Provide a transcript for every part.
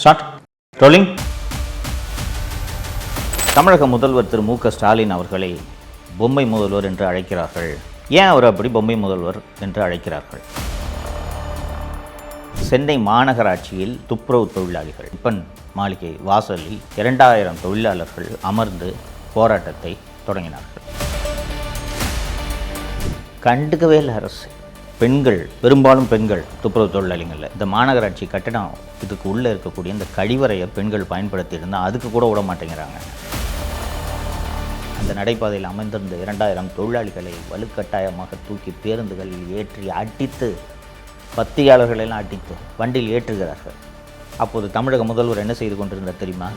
Start rolling. தமிழக முதல்வர் திரு மு க ஸ்டாலின் அவர்களை பொம்மை முதல்வர் என்று அழைக்கிறார்கள். ஏன் அவர் அப்படி பொம்மை முதல்வர் என்று அழைக்கிறார்கள்? சென்னை மாநகராட்சியில் துப்புரவு தொழிலாளிகள் ரிப்பன் மாளிகை வாசலில் 2000 தொழிலாளர்கள் அமர்ந்து போராட்டத்தை தொடங்கினார்கள். கண்டுக்கவே இல்லை அரசு. பெண்கள், பெரும்பாலும் பெண்கள் துப்புரவு தொழிலாளிகள். இந்த மாநகராட்சி கட்டிடம் இதுக்கு உள்ளே இருக்கக்கூடிய இந்த கழிவறையை பெண்கள் பயன்படுத்தி இருந்தால் அதுக்கு கூட விட மாட்டேங்கிறாங்க. அந்த நடைபாதையில் அமைந்திருந்த 2000 தொழிலாளிகளை வலுக்கட்டாயமாக தூக்கி பேருந்துகளில் ஏற்றி அடித்து, பத்தியாளர்களெல்லாம் அடித்து வண்டியில் ஏற்றுகிறார்கள். அப்போது தமிழக முதல்வர் என்ன செய்து கொண்டிருந்தார் தெரியுமா?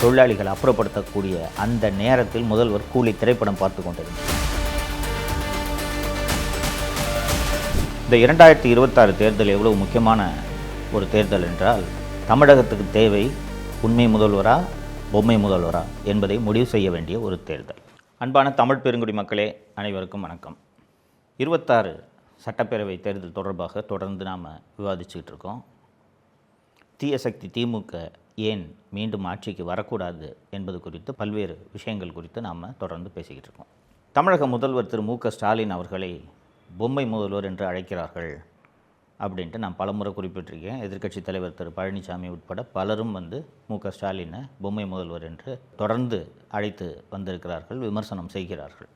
தொழிலாளிகள் அப்புறப்படுத்தக்கூடிய அந்த நேரத்தில் முதல்வர் கூலி திரைப்படம் பார்த்து கொண்டிருந்தார். இந்த 2026 தேர்தல் எவ்வளவு முக்கியமான ஒரு தேர்தல் என்றால், தமிழகத்துக்கு தேவை உண்மை முதல்வரா பொம்மை முதல்வரா என்பதை முடிவு செய்ய வேண்டிய ஒரு தேர்தல். அன்பான தமிழ் பெருங்குடி மக்களே, அனைவருக்கும் வணக்கம். 26 சட்டப்பேரவை தேர்தல் தொடர்பாக தொடர்ந்து நாம் விவாதிச்சுக்கிட்டு இருக்கோம். தீய சக்தி திமுக ஏன் மீண்டும் ஆட்சிக்கு வரக்கூடாது என்பது குறித்து பல்வேறு விஷயங்கள் குறித்து நாம் தொடர்ந்து பேசிக்கிட்டு இருக்கோம். தமிழக முதல்வர் திரு மு க ஸ்டாலின் அவர்களை பொம்மை முதல்வர் என்று அழைக்கிறார்கள் அப்படின்ட்டு நான் பலமுறை குறிப்பிட்டிருக்கேன். எதிர்க்கட்சித் தலைவர் திரு பழனிசாமி உட்பட பலரும் மு க ஸ்டாலினை பொம்மை முதல்வர் என்று தொடர்ந்து அழைத்து வந்திருக்கிறார்கள், விமர்சனம் செய்கிறார்கள்.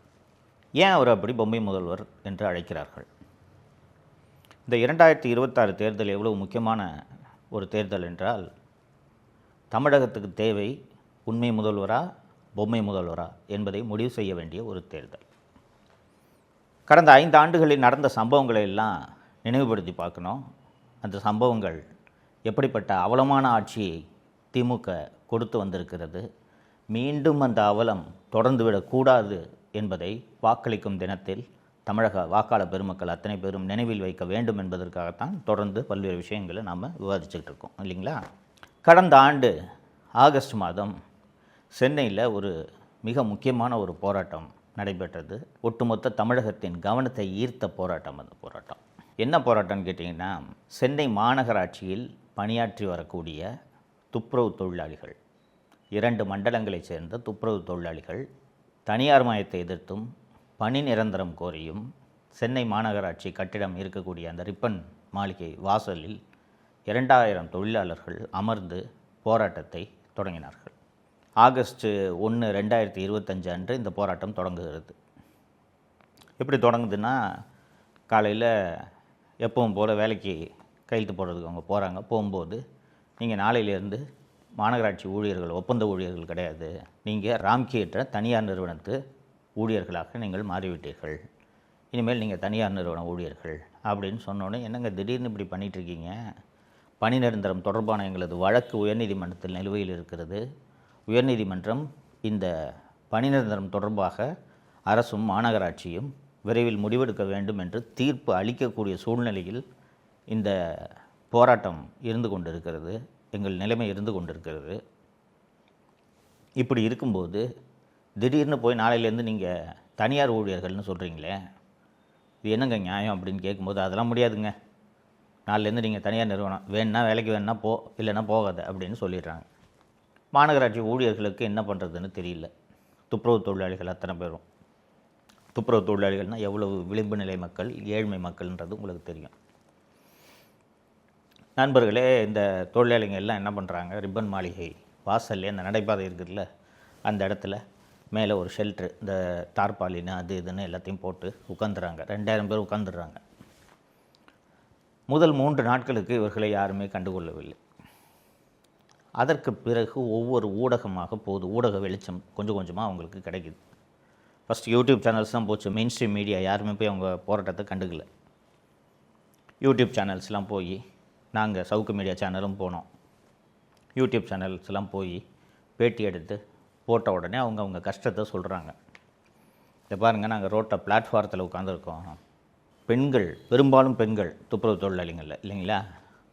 ஏன் அவர் அப்படி பொம்மை முதல்வர் என்று அழைக்கிறார்கள்? இந்த 2026 தேர்தல் எவ்வளவு முக்கியமான ஒரு தேர்தல் என்றால், தமிழகத்துக்கு தேவை உண்மை முதல்வரா பொம்மை முதல்வரா என்பதை முடிவு செய்ய வேண்டிய ஒரு தேர்தல். கடந்த 5 ஆண்டுகளில் நடந்த சம்பவங்களை எல்லாம் நினைவுபடுத்தி பார்க்கணும். அந்த சம்பவங்கள் எப்படிப்பட்ட அவலமான ஆட்சியை திமுக கொடுத்து வந்திருக்கிறது, மீண்டும் அந்த அவலம் தொடர்ந்துவிடக்கூடாது என்பதை வாக்களிக்கும் தினத்தில் தமிழக வாக்காளர் பெருமக்கள் அத்தனை பேரும் நினைவில் வைக்க வேண்டும் என்பதற்காகத்தான் தொடர்ந்து பல்வேறு விஷயங்களை நாம் விவாதிச்சுக்கிட்டு இருக்கோம், இல்லைங்களா? கடந்த ஆண்டு ஆகஸ்ட் மாதம் சென்னையில் ஒரு மிக முக்கியமான ஒரு போராட்டம் நடைபெற்றது. ஒட்டுமொத்த தமிழகத்தின் கவனத்தை ஈர்த்த போராட்டம். அந்த போராட்டம் என்ன போராட்டம்னு கேட்டிங்கன்னா, சென்னை மாநகராட்சியில் பணியாற்றி வரக்கூடிய துப்புரவு தொழிலாளிகள், 2 மண்டலங்களைச் சேர்ந்த துப்புரவு தொழிலாளிகள் தனியார் மயத்தை எதிர்த்தும் பணி நிரந்தரம் கோரியும் சென்னை மாநகராட்சி கட்டிடம் இருக்கக்கூடிய அந்த ரிப்பன் மாளிகை வாசலில் 2000 தொழிலாளர்கள் அமர்ந்து போராட்டத்தை தொடங்கினார்கள். ஆகஸ்ட் 1, 2025 அன்று இந்த போராட்டம் தொடங்குகிறது. எப்படி தொடங்குதுன்னா, காலையில் எப்பவும் போல் வேலைக்கு கையெழுத்து போடுறதுக்கு அவங்க போகிறாங்க. போகும்போது, நீங்கள் நாளையிலேருந்து மாநகராட்சி ஊழியர்கள், ஒப்பந்த ஊழியர்கள் கிடையாது, நீங்கள் ராம்கி என்ற தனியார் நிறுவனத்து ஊழியர்களாக நீங்கள் மாறிவிட்டீர்கள், இனிமேல் நீங்கள் தனியார் நிறுவன ஊழியர்கள் அப்படின்னு சொன்னோன்னே, என்னங்க திடீர்னு இப்படி பண்ணிகிட்ருக்கீங்க, பணி நிரந்தரம் தொடர்பான எங்களது வழக்கு உயர்நீதிமன்றத்தில் நிலுவையில் இருக்கிறது, உயர்நீதிமன்றம் இந்த பணி நிரந்தரம் தொடர்பாக அரசும் மாநகராட்சியும் விரைவில் முடிவெடுக்க வேண்டும் என்று தீர்ப்பு அளிக்கக்கூடிய சூழ்நிலையில் இந்த போராட்டம் இருந்து கொண்டிருக்கிறது, எங்கள் நிலைமை இருந்து கொண்டிருக்கிறது. இப்படி இருக்கும்போது திடீர்னு போய் நாளையிலேருந்து நீங்கள் தனியார் ஊழியர்கள்னு சொல்கிறீங்களே, இது என்னங்க நியாயம் அப்படின்னு கேட்கும்போது, அதெல்லாம் முடியாதுங்க, நாளிலேருந்து நீங்கள் தனியார் நிறுவனம், வேணுன்னா வேலைக்கு வேணுன்னா போ, இல்லைன்னா போகாத அப்படின்னு சொல்லிடுறாங்க. மாநகராட்சி ஊழியர்களுக்கு என்ன பண்ணுறதுன்னு தெரியல. துப்புரவு தொழிலாளிகள் அத்தனை பேரும், துப்புரவு தொழிலாளிகள்னால் எவ்வளவு விளிம்பு நிலை மக்கள், ஏழ்மை மக்கள்ன்றது உங்களுக்கு தெரியும். நண்பர்களே, இந்த தொழிலாளிகள் எல்லாம் என்ன பண்ணுறாங்க, ரிப்பன் மாளிகை வாசல்லே அந்த நடைபாதை இருக்குதுல்ல, அந்த இடத்துல மேலே ஒரு ஷெல்ட்ரு, இந்த தார்பாலின்னு அது இதுன்னு எல்லாத்தையும் போட்டு உட்காந்துறாங்க. 2000 பேர் உட்காந்துடுறாங்க. முதல் 3 நாட்களுக்கு இவர்களை யாருமே கண்டுகொள்ளவில்லை. அதற்கு பிறகு ஒவ்வொரு ஊடகமாக போகுது, ஊடக வெளிச்சம் கொஞ்சம் கொஞ்சமாக அவங்களுக்கு கிடைக்குது. ஃபஸ்ட்டு யூடியூப் சேனல்ஸ் தான் போச்சு, மெயின் ஸ்ட்ரீம் மீடியா யாருமே போய் அவங்க போராட்டத்தை கண்டுக்கல. யூடியூப் சேனல்ஸ்லாம் போய், நாங்கள் சவுக்கு மீடியா சேனலும் போனோம், யூடியூப் சேனல்ஸ்லாம் போய் பேட்டி எடுத்து போட்ட உடனே அவங்க கஷ்டத்தை சொல்கிறாங்க. இதை பாருங்கள், நாங்கள் ரோட்டை பிளாட்ஃபாரத்தில் உட்காந்துருக்கோம், பெண்கள், பெரும்பாலும் பெண்கள் துப்புரவு தொழிலாளிகள் இல்லைங்களா,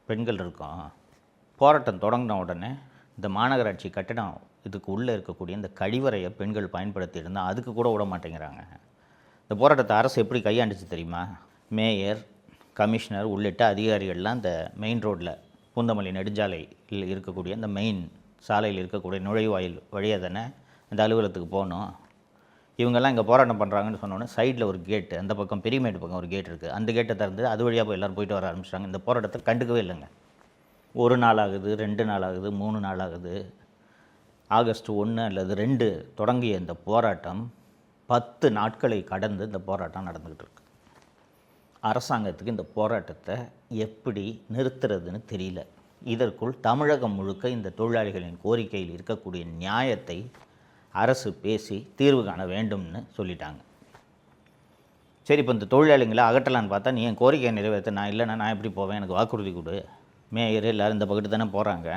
பெண்கள் இருக்கோம். போராட்டம் தொடங்கின உடனே இந்த மாநகராட்சி கட்டிடம் இதுக்கு உள்ளே இருக்கக்கூடிய இந்த கழிவறையை பெண்கள் பயன்படுத்தி இருந்தால் அதுக்கு கூட விட மாட்டேங்கிறாங்க. இந்த போராட்டத்தை அரசு எப்படி கையாண்டுச்சு தெரியுமா? மேயர், கமிஷனர் உள்ளிட்ட அதிகாரிகள்லாம் இந்த மெயின் ரோட்டில் பூந்தமல்லி நெடுஞ்சாலையில் இருக்கக்கூடிய அந்த மெயின் சாலையில் இருக்கக்கூடிய நுழைவாயில் வழியாக தானே அந்த அலுவலகத்துக்கு போகணும். இவங்கெல்லாம் இங்கே போராட்டம் பண்ணுறாங்கன்னு சொன்னோன்னே சைடில் ஒரு கேட்டு, அந்த பக்கம் பெரியமேட்டு பக்கம் ஒரு கேட் இருக்குது, அந்த கேட்டை திறந்து அது வழியாக போய் எல்லோரும் போயிட்டு வர ஆரம்பிச்சிட்டாங்க. இந்த போராட்டத்தை கண்டுக்கவே இல்லைங்க. 1 நாள் ஆகுது, 2 நாள் ஆகுது, 3 நாள் ஆகுது. ஆகஸ்ட் 1 அல்லது 2 தொடங்கிய இந்த போராட்டம் 10 நாட்களை கடந்து இந்த போராட்டம் நடந்துக்கிட்டு இருக்கு. அரசாங்கத்துக்கு இந்த போராட்டத்தை எப்படி நிறுத்துறதுன்னு தெரியல. இதற்குள் தமிழகம் முழுக்க இந்த தொழிலாளிகளின் கோரிக்கையில் இருக்கக்கூடிய நியாயத்தை அரசு பேசி தீர்வு காண வேண்டும்னு சொல்லிட்டாங்க. சரி, இப்போ இந்த தொழிலாளிகளை அகற்றலான்னு பார்த்தா, நீ என் கோரிக்கையை நிறைவேற்ற நான் இல்லைன்னா நான் எப்படி போவேன், எனக்கு வாக்குறுதி கொடு. மேயர் எல்லோரும் இந்த பக்கத்து தானே போகிறாங்க.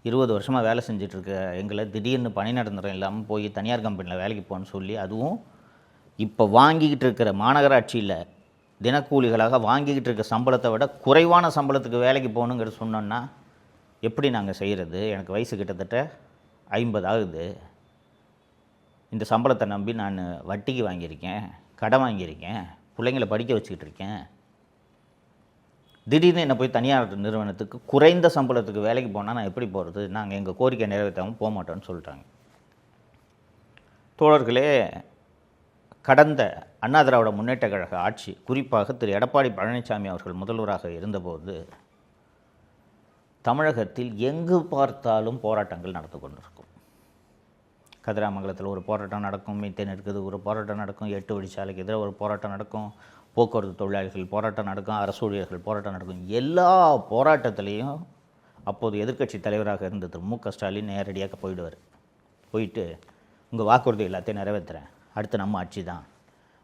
20 வருஷமாக வேலை செஞ்சிட்ருக்க எங்களை திடீர்னு பணி நிரந்தரம் இல்லாமல் போய் தனியார் கம்பெனியில் வேலைக்கு போகணுன்னு சொல்லி, அதுவும் இப்போ வாங்கிக்கிட்டு இருக்கிற மாநகராட்சியில் தினக்கூலிகளாக வாங்கிக்கிட்டு இருக்க சம்பளத்தை விட குறைவான சம்பளத்துக்கு வேலைக்கு போகணுங்கிறது சொன்னோன்னா எப்படி நாங்கள் செய்கிறது? எனக்கு வயசு கிட்டத்தட்ட 50 ஆகுது. இந்த சம்பளத்தை நம்பி நான் வட்டிக்கு வாங்கியிருக்கேன், கடன் வாங்கியிருக்கேன், பிள்ளைங்களை படிக்க வச்சுக்கிட்டு இருக்கேன். திடீர்னு என்னை போய் தனியார் நிறுவனத்துக்கு குறைந்த சம்பளத்துக்கு வேலைக்கு போனால் நான் எப்படி போகிறது? நாங்கள் எங்கள் கோரிக்கை நிறைவேற்றாமல் போக மாட்டோம்னு சொல்லிட்டாங்க. தோழர்களே, கடந்த அண்ணா திராவிட முன்னேற்ற கழக ஆட்சி, குறிப்பாக திரு எடப்பாடி பழனிசாமி அவர்கள் முதல்வராக இருந்தபோது தமிழகத்தில் எங்கு பார்த்தாலும் போராட்டங்கள் நடந்து கொண்டிருக்கும். கதிராமங்கலத்தில் ஒரு போராட்டம் நடக்கும், மீத்தேன் இருக்குது ஒரு போராட்டம் நடக்கும், 8 வழிச்சாலைக்கு எதிராக ஒரு போராட்டம் நடக்கும், போக்குவரத்து தொழிலாளிகள் போராட்டம் நடக்கும், அரசு ஊழியர்கள் போராட்டம் நடக்கும். எல்லா போராட்டத்திலையும் அப்போது எதிர்க்கட்சி தலைவராக இருந்த திரு மு க ஸ்டாலின் நேரடியாக போயிடுவார். போயிட்டு உங்கள் வாக்குறுதி எல்லாத்தையும் நிறைவேற்றுறேன், அடுத்து நம்ம ஆட்சி தான்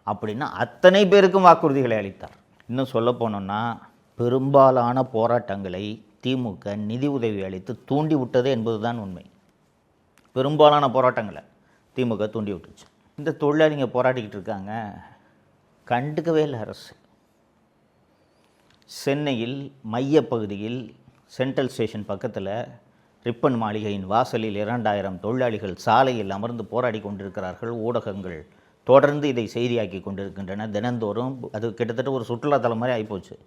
அப்படின்னா அத்தனை பேருக்கும் வாக்குறுதிகளை அளித்தார். இன்னும் சொல்ல போனோம்னா, பெரும்பாலான போராட்டங்களை திமுக நிதி உதவி அளித்து தூண்டி விட்டது என்பது தான் உண்மை. பெரும்பாலான போராட்டங்களை திமுக தூண்டி விட்டுச்சு. இந்த தொழிலாளிங்க போராடிக்கிட்டு இருக்காங்க, கண்டுக்கவே இல்லை அரசு. சென்னையில் மையப்பகுதியில் சென்ட்ரல் ஸ்டேஷன் பக்கத்தில் ரிப்பன் மாளிகையின் வாசலில் 2000 தொழிலாளிகள் சாலையில் அமர்ந்து போராடி கொண்டிருக்கிறார்கள். ஊடகங்கள் தொடர்ந்து இதை செய்தியாக்கி கொண்டிருக்கின்றன தினந்தோறும். அது கிட்டத்தட்ட ஒரு சுற்றுலாத்தலம் மாதிரி ஆகிப்போச்சு.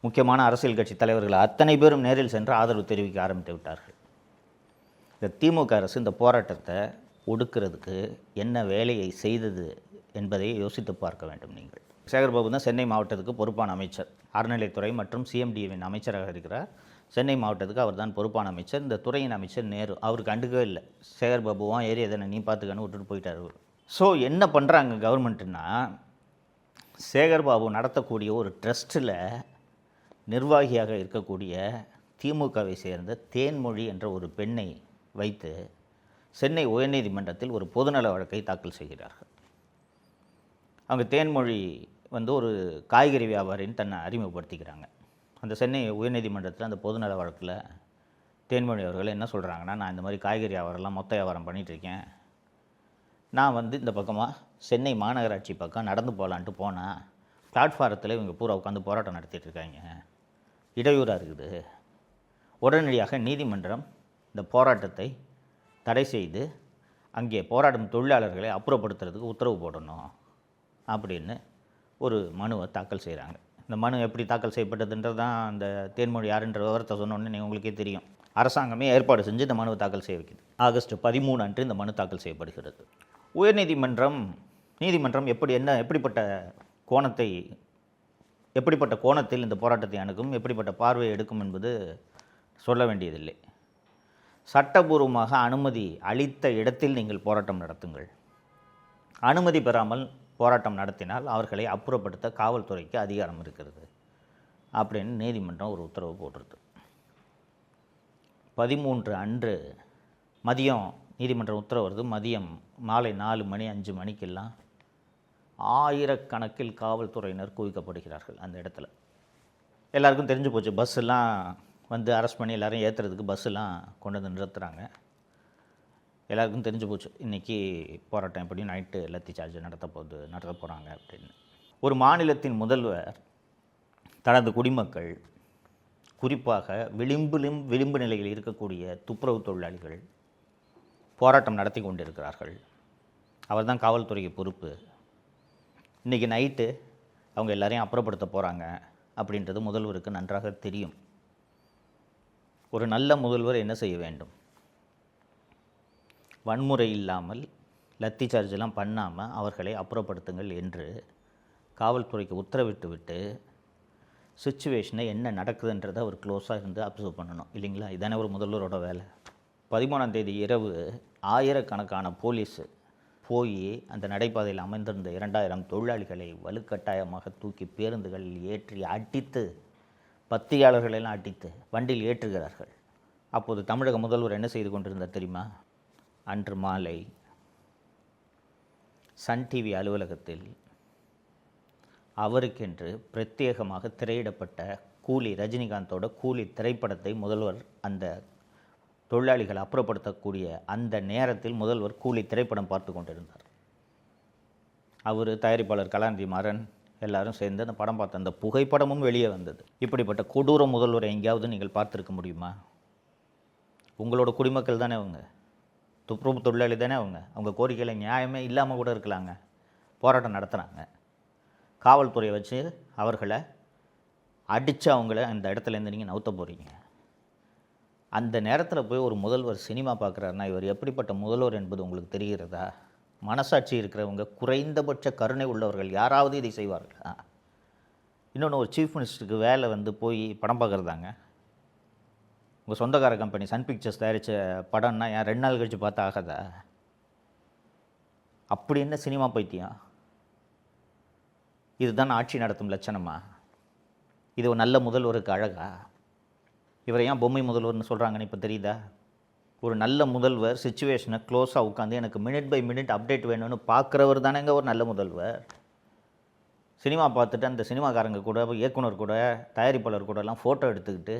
முக்கியமான அரசியல் கட்சி தலைவர்கள் அத்தனை பேரும் நேரில் சென்று ஆதரவு தெரிவிக்க ஆரம்பித்து விட்டார்கள். இந்த திமுக அரசு இந்த போராட்டத்தை ஒடுக்கிறதுக்கு என்ன வேலையை செய்தது என்பதை யோசித்து பார்க்க வேண்டும். நீங்கள் சேகர்பாபு தான் சென்னை மாவட்டத்துக்கு பொறுப்பான அமைச்சர், அறநிலைத்துறை மற்றும் சிஎம்டிவின் அமைச்சராக இருக்கிறார். சென்னை மாவட்டத்துக்கு அவர் தான் பொறுப்பான அமைச்சர். இந்த துறையின் அமைச்சர் நேரு, அவர் கண்டுக்கவே இல்லை. சேகர்பாபுவான் ஏரியா தானே நீ பார்த்துக்கன்னு விட்டுட்டு போயிட்டார் அவர். ஸோ என்ன பண்ணுறாங்க கவர்மெண்ட்டுன்னா, சேகர்பாபு நடத்தக்கூடிய ஒரு ட்ரஸ்ட்டில் நிர்வாகியாக இருக்கக்கூடிய திமுகவை சேர்ந்த தேன்மொழி என்ற ஒரு பெண்ணை வைத்து சென்னை உயர்நீதிமன்றத்தில் ஒரு பொதுநல வழக்கை தாக்கல் செய்கிறார்கள். அவங்க தேன்மொழி ஒரு காய்கறி வியாபாரின்னு தன்னை அறிமுகப்படுத்திக்கிறாங்க. அந்த சென்னை உயர்நீதிமன்றத்தில் அந்த பொதுநல வழக்கில் தேன்மொழி அவர்கள் என்ன சொல்கிறாங்கன்னா, நான் இந்த மாதிரி காய்கறி வியாபாரம்லாம் மொத்த வியாபாரம் பண்ணிகிட்ருக்கேன். நான் இந்த பக்கமாக சென்னை மாநகராட்சி பக்கம் நடந்து போகலான்ட்டு போனால் பிளாட்ஃபாரத்தில் இவங்க பூரா உட்காந்து போராட்டம் நடத்திட்டு இருக்காங்க, இடையூறாக இருக்குது. உடனடியாக நீதிமன்றம் இந்த போராட்டத்தை தடை செய்து அங்கே போராடும் தொழிலாளர்களை அப்புறப்படுத்துறதுக்கு உத்தரவு போடணும் அப்படின்னு ஒரு மனுவை தாக்கல் செய்கிறாங்க. இந்த மனு எப்படி தாக்கல் செய்யப்பட்டதுன்றது தான் அந்த தேன்மொழி யாருன்ற விவரத்தை சொன்னோன்னே உங்களுக்கே தெரியும். அரசாங்கமே ஏற்பாடு செஞ்சு இந்த மனுவை தாக்கல் செய்ய வைக்குது. ஆகஸ்ட் 13 அன்று இந்த மனு தாக்கல் செய்யப்படுகிறது. நீதிமன்றம் எப்படிப்பட்ட கோணத்தில் இந்த போராட்டத்தை அணுகும், எப்படிப்பட்ட பார்வையை எடுக்கும் என்பது சொல்ல வேண்டியதில்லை. சட்டபூர்வமாக அனுமதி அளித்த இடத்தில் நீங்கள் போராட்டம் நடத்துங்கள். அனுமதி பெறாமல் போராட்டம் நடத்தினால் அவர்களை அப்புறப்படுத்த காவல்துறைக்கு அதிகாரம் இருக்கிறது அப்படின்னு நீதிமன்றம் ஒரு உத்தரவு போட்டிருக்கு. 13 அன்று மதியம் நீதிமன்றம் உத்தரவு வருது. மதியம் மாலை 4 மணி 5 மணிக்கெல்லாம் ஆயிரக்கணக்கில் காவல்துறையினர் குவிக்கப்படுகிறார்கள் அந்த இடத்துல. எல்லாருக்கும் தெரிஞ்சு போச்சு. பஸ்ஸெல்லாம் அரெஸ்ட் பண்ணி எல்லோரும் ஏற்றுறதுக்கு பஸ்ஸெல்லாம் கொண்டு வந்து நிறுத்துகிறாங்க. எல்லாருக்கும் தெரிஞ்சு போச்சு இன்றைக்கி போராட்டம் எப்படி நைட்டு லத்தி சார்ஜ் நடத்த போகிறாங்க அப்படின்னு. ஒரு மாநிலத்தின் முதல்வர் தனது குடிமக்கள், குறிப்பாக விளிம்பு நிலையில் இருக்கக்கூடிய துப்புரவு தொழிலாளிகள் போராட்டம் நடத்தி கொண்டிருக்கிறார்கள். அவர் தான் காவல்துறைக்கு பொறுப்பு. இன்றைக்கி நைட்டு அவங்க எல்லாரையும் அப்புறப்படுத்த போகிறாங்க அப்படின்றது முதல்வருக்கு நன்றாக தெரியும். ஒரு நல்ல முதல்வர் என்ன செய்ய வேண்டும்? வன்முறை இல்லாமல், லத்தி சார்ஜெல்லாம் பண்ணாமல் அவர்களை அப்புறப்படுத்துங்கள் என்று காவல்துறைக்கு உத்தரவிட்டு விட்டு சுச்சுவேஷனை என்ன நடக்குதுன்றதை அவர் க்ளோஸாக இருந்து அப்சர்வ் பண்ணணும் இல்லைங்களா? இதானே ஒரு முதல்வரோட வேலை. 13ஆம் தேதி இரவு ஆயிரக்கணக்கான போலீஸு போய் அந்த நடைபாதையில் அமைந்திருந்த 2000 தொழிலாளிகளை வலுக்கட்டாயமாக தூக்கி பேருந்துகளில் ஏற்றி அடித்து, பத்திரிகையாளர்களெல்லாம் அடித்து வண்டியில் ஏற்றுகிறார்கள். அப்போது தமிழக முதல்வர் என்ன செய்து கொண்டிருந்தார் தெரியுமா? அன்று மாலை சன் டிவி அலுவலகத்தில் அவருக்கென்று பிரத்யேகமாக திரையிடப்பட்ட கூலி, ரஜினிகாந்தோட கூலி திரைப்படத்தை முதல்வர் அந்த தொழிலாளிகள் அப்புறப்படுத்தக்கூடிய அந்த நேரத்தில் முதல்வர் கூலி திரைப்படம் பார்த்து கொண்டிருந்தார். அவர், தயாரிப்பாளர் கலாநிதி மாறன் எல்லாரும் சேர்ந்து அந்த படம் பார்த்த அந்த புகைப்படமும் வெளியே வந்தது. இப்படிப்பட்ட கொடூர முதல்வரை எங்கேயாவது நீங்கள் பார்த்துருக்க முடியுமா? உங்களோட குடிமக்கள் தானே அவங்க, துப்புரவு தொழிலாளி தானே அவங்க கோரிக்கையில் நியாயமே இல்லாமல் கூட இருக்கலாங்க. போராட்டம் நடத்துகிறாங்க. காவல்துறையை வச்சு அவர்களை அடித்து அவங்கள அந்த இடத்துலேருந்து நீங்கள் நவுத்த போகிறீங்க. அந்த நேரத்தில் போய் ஒரு முதல்வர் சினிமா பார்க்குறாருன்னா இவர் எப்படிப்பட்ட முதல்வர் என்பது உங்களுக்கு தெரிகிறதா? மனசாட்சி இருக்கிறவங்க, குறைந்தபட்ச கருணை உள்ளவர்கள் யாராவது இதை செய்வார்களா? இன்னொன்று, ஒரு சீஃப் மினிஸ்டருக்கு வேலை போய் படம் பார்க்குறதாங்க. உங்கள் சொந்தக்கார கம்பெனி சன் பிக்சர்ஸ் தயாரித்த படம்னா ஏன் 2 நாள் கழித்து பார்த்தா ஆகாதா? அப்படி என்ன சினிமா பைத்தியம்? இதுதான் ஆட்சி நடத்தும் லட்சணமா? இது ஒரு நல்ல முதல்வருக்கு அழகா? இவரை ஏன் பொம்மை முதல்வர்னு சொல்கிறாங்கன்னு இப்போ தெரியுதா? ஒரு நல்ல முதல்வர் சிச்சுவேஷனை க்ளோஸாக உட்காந்து எனக்கு மினிட் பை மினிட் அப்டேட் வேணும்னு பார்க்குறவர் தானேங்க ஒரு நல்ல முதல்வர். சினிமா பார்த்துட்டு அந்த சினிமாக்காரங்க கூட, இயக்குனர் கூட, தயாரிப்பாளர் கூடலாம் ஃபோட்டோ எடுத்துக்கிட்டு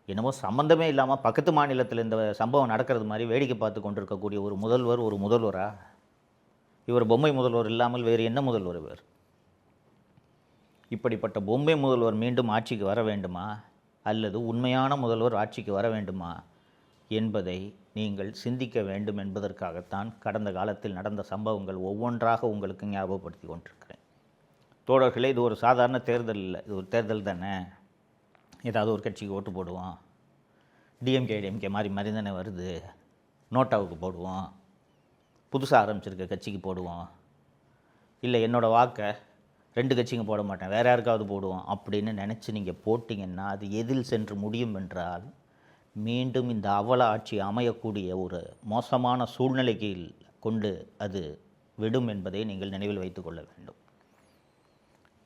என்னமோ சம்மந்தமே இல்லாமல் பக்கத்து மாநிலத்தில் இந்த சம்பவம் நடக்கிறது மாதிரி வேடிக்கை பார்த்து கொண்டிருக்கக்கூடிய ஒரு முதல்வர் ஒரு முதல்வரா? இவர் பொம்மை முதல்வர் இல்லாமல் வேறு என்ன முதல்வர் இவர்? இப்படிப்பட்ட பொம்மை முதல்வர் மீண்டும் ஆட்சிக்கு வர வேண்டுமா, அல்லது உண்மையான முதல்வர் ஆட்சிக்கு வர வேண்டுமா என்பதை நீங்கள் சிந்திக்க வேண்டும் என்பதற்காகத்தான் கடந்த காலத்தில் நடந்த சம்பவங்கள் ஒவ்வொன்றாக உங்களுக்கு ஞாபகப்படுத்தி கொண்டிருக்கிறேன். தோழர்களே, இது ஒரு சாதாரண தேர்தல் இல்லை, இது ஒரு தேர்தல் தானே. ஏதாவது ஒரு கட்சிக்கு ஓட்டு போடுவோம், டிஎம்கே மாறி தானே வருது. நோட்டாவுக்கு போடுவோம், புதுசாக ஆரம்பிச்சிருக்க கட்சிக்கு போடுவோம், இல்லை என்னோடய வாக்கை 2 கட்சிங்க போட மாட்டேன் வேறு யாருக்காவது போடுவோம் அப்படின்னு நினச்சி நீங்கள் போட்டிங்கன்னா அது எதில் சென்று முடியும் என்றால் மீண்டும் இந்த அவல ஆட்சி அமையக்கூடிய ஒரு மோசமான சூழ்நிலைக்கு கொண்டு அது விடும் என்பதை நீங்கள் நினைவில் வைத்து கொள்ள வேண்டும்.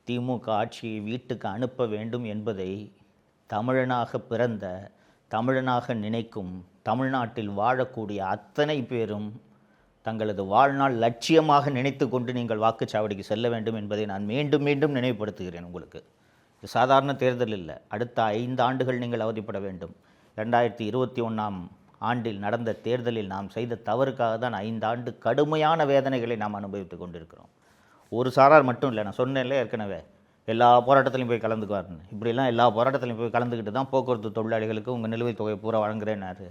திமுக ஆட்சியை வீட்டுக்கு அனுப்ப வேண்டும் என்பதை தமிழனாக பிறந்த, தமிழனாக நினைக்கும், தமிழ்நாட்டில் வாழக்கூடிய அத்தனை பேரும் தங்களது வாழ்நாள் லட்சியமாக நினைத்து கொண்டு நீங்கள் வாக்குச்சாவடிக்கு செல்ல வேண்டும் என்பதை நான் மீண்டும் மீண்டும் நினைவுபடுத்துகிறேன் உங்களுக்கு. இது சாதாரண தேர்தல் இல்லை. அடுத்த 5 ஆண்டுகள் நீங்கள் அவதிப்பட வேண்டும். 2021ஆம் ஆண்டில் நடந்த தேர்தலில் நாம் செய்த தவறுக்காக தான் 5 ஆண்டு கடுமையான வேதனைகளை நாம் அனுபவித்து கொண்டிருக்கிறோம். ஒரு சாரார் மட்டும் இல்லை, நான் சொன்னேன்ல ஏற்கனவே, எல்லா போராட்டத்திலையும் போய் கலந்துக்குவார்னு. இப்படிலாம் எல்லா போராட்டத்திலையும் போய் கலந்துக்கிட்டு தான் போக்குவரத்து தொழிலாளிகளுக்கு உங்கள் நிலுவைத் தொகையை பூரா வழங்குறேன்னாரு.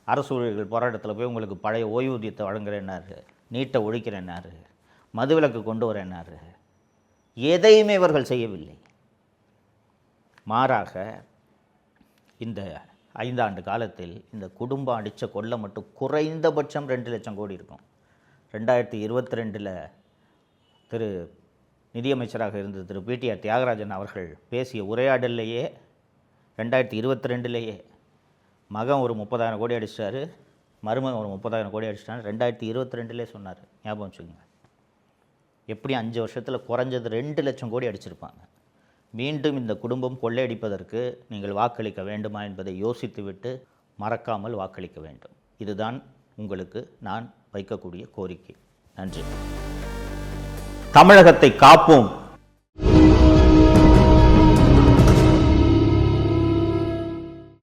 அரசு ஊழியர்கள் போராட்டத்தில் போய் உங்களுக்கு பழைய ஓய்வூதியத்தை வழங்குறேன்னாரு, நீட்டை ஒழிக்கிறேன்னாரு, மதுவிலக்கு கொண்டு வரேன்னாரு. எதையுமே இவர்கள் செய்யவில்லை. மாறாக இந்த 5 ஆண்டு காலத்தில் இந்த குடும்பம் அடித்த கொள்ளை மட்டும் குறைந்தபட்சம் 2 லட்சம் கோடி இருக்கும். 2022 திரு நிதியமைச்சராக இருந்த திரு பிடிஆர் தியாகராஜன் அவர்கள் பேசிய உரையாடல்லையே 2022 மகன் ஒரு 30,000 கோடி அடிச்சிட்டாரு, மருமகன் ஒரு 30,000 கோடி அடிச்சிட்டாரு. 2022 சொன்னார், ஞாபகம் வச்சுக்கோங்க. எப்படி 5 வருஷத்தில் குறைஞ்சது 2 லட்சம் கோடி அடிச்சிருப்பாங்க. மீண்டும் இந்த குடும்பம் கொள்ளையடிப்பதற்கு நீங்கள் வாக்களிக்க வேண்டுமா என்பதை யோசித்துவிட்டு மறக்காமல் வாக்களிக்க வேண்டும். இதுதான் உங்களுக்கு நான் வைக்கக்கூடிய கோரிக்கை. நன்றி. தமிழகத்தை காப்போம்.